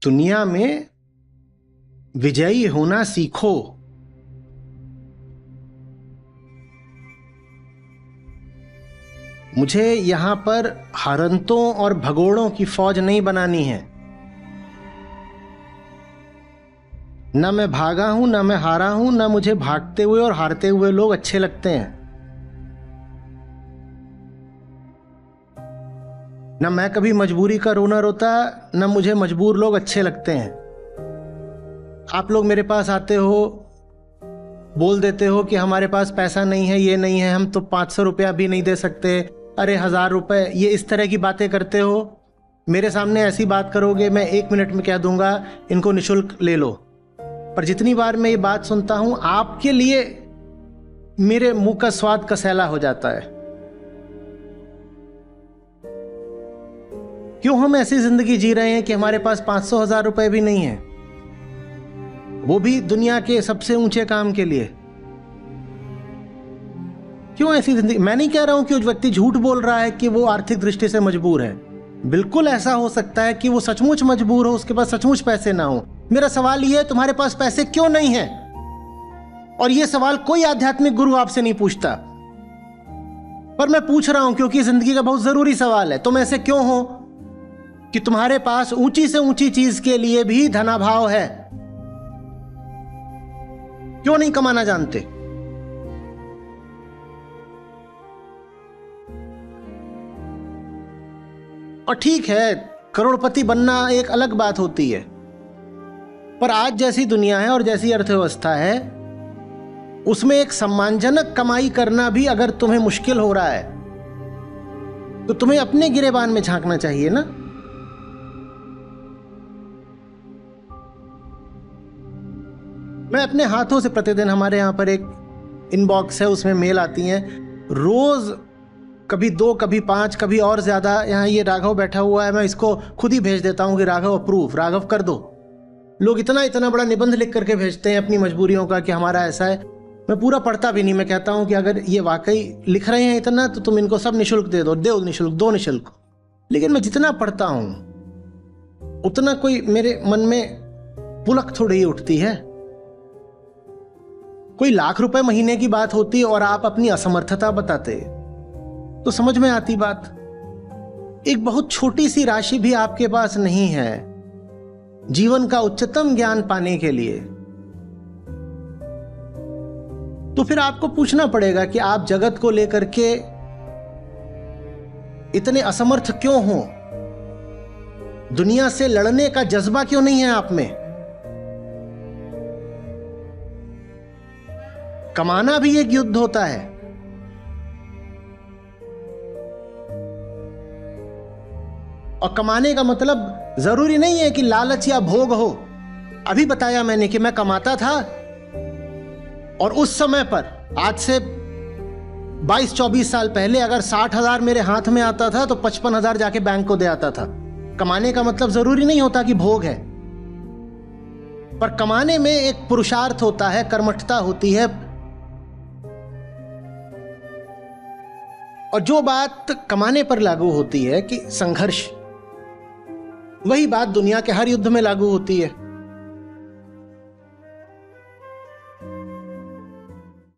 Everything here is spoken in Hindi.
दुनिया में विजयी होना सीखो। मुझे यहां पर हरंतों और भगोड़ों की फौज नहीं बनानी है। न मैं भागा हूं, न मैं हारा हूं, न मुझे भागते हुए और हारते हुए लोग अच्छे लगते हैं। न मैं कभी मजबूरी का रोना रोता, न मुझे मजबूर लोग अच्छे लगते हैं। आप लोग मेरे पास आते हो, बोल देते हो कि हमारे पास पैसा नहीं है, ये नहीं है, हम तो 500 रुपया भी नहीं दे सकते, अरे 1000 रुपए, ये इस तरह की बातें करते हो। मेरे सामने ऐसी बात करोगे, मैं 1 मिनट में कह दूंगा इनको निशुल्क ले लो। पर जितनी बार मैं ये बात सुनता हूं, आपके लिए मेरे मुंह का स्वाद कसैला हो जाता है। क्यों हम ऐसी जिंदगी जी रहे हैं कि हमारे पास 500-1000 रुपए भी नहीं है, वो भी दुनिया के सबसे ऊंचे काम के लिए? क्यों ऐसी जिंदगी? मैं नहीं कह रहा हूं कि उस व्यक्ति झूठ बोल रहा है कि वो आर्थिक दृष्टि से मजबूर है। बिल्कुल ऐसा हो सकता है कि वो सचमुच मजबूर हो, उसके पास सचमुच पैसे ना हो। मेरा सवाल यह है, तुम्हारे पास पैसे क्यों नहीं है? और यह सवाल कोई आध्यात्मिक गुरु आपसे नहीं पूछता, पर मैं पूछ रहा हूं क्योंकि जिंदगी का बहुत जरूरी सवाल है। तुम ऐसे क्यों हो कि तुम्हारे पास ऊंची से ऊंची चीज के लिए भी धनाभाव है? क्यों नहीं कमाना जानते? और ठीक है, करोड़पति बनना एक अलग बात होती है, पर आज जैसी दुनिया है और जैसी अर्थव्यवस्था है, उसमें एक सम्मानजनक कमाई करना भी अगर तुम्हें मुश्किल हो रहा है, तो तुम्हें अपने गिरेबान में झांकना चाहिए ना। मैं अपने हाथों से प्रतिदिन, हमारे यहां पर एक इनबॉक्स है, उसमें मेल आती हैं रोज, कभी 2, कभी 5, कभी और ज्यादा। यहाँ ये राघव बैठा हुआ है, मैं इसको खुद ही भेज देता हूँ कि राघव अप्रूव, राघव कर दो। लोग इतना इतना बड़ा निबंध लिख करके भेजते हैं अपनी मजबूरियों का कि हमारा ऐसा है। मैं पूरा पढ़ता भी नहीं। मैं कहता हूँ कि अगर ये वाकई लिख रहे हैं इतना, तो तुम इनको सब निशुल्क दे दो, निशुल्क, दो निशुल्क। लेकिन मैं जितना पढ़ता हूं उतना कोई मेरे मन में पुलक थोड़ी ही उठती है। कोई लाख रुपए महीने की बात होती और आप अपनी असमर्थता बताते तो समझ में आती बात। एक बहुत छोटी सी राशि भी आपके पास नहीं है जीवन का उच्चतम ज्ञान पाने के लिए, तो फिर आपको पूछना पड़ेगा कि आप जगत को लेकर के इतने असमर्थ क्यों हो? दुनिया से लड़ने का जज्बा क्यों नहीं है आप में? कमाना भी एक युद्ध होता है। और कमाने का मतलब जरूरी नहीं है कि लालच या भोग हो। अभी बताया मैंने कि मैं कमाता था और उस समय पर, आज से 22-24 साल पहले, अगर 60,000 मेरे हाथ में आता था तो 55,000 जाके बैंक को दे आता था। कमाने का मतलब जरूरी नहीं होता कि भोग है, पर कमाने में एक पुरुषार्थ होता है, कर्मठता होती है। और जो बात कमाने पर लागू होती है कि संघर्ष, वही बात दुनिया के हर युद्ध में लागू होती है।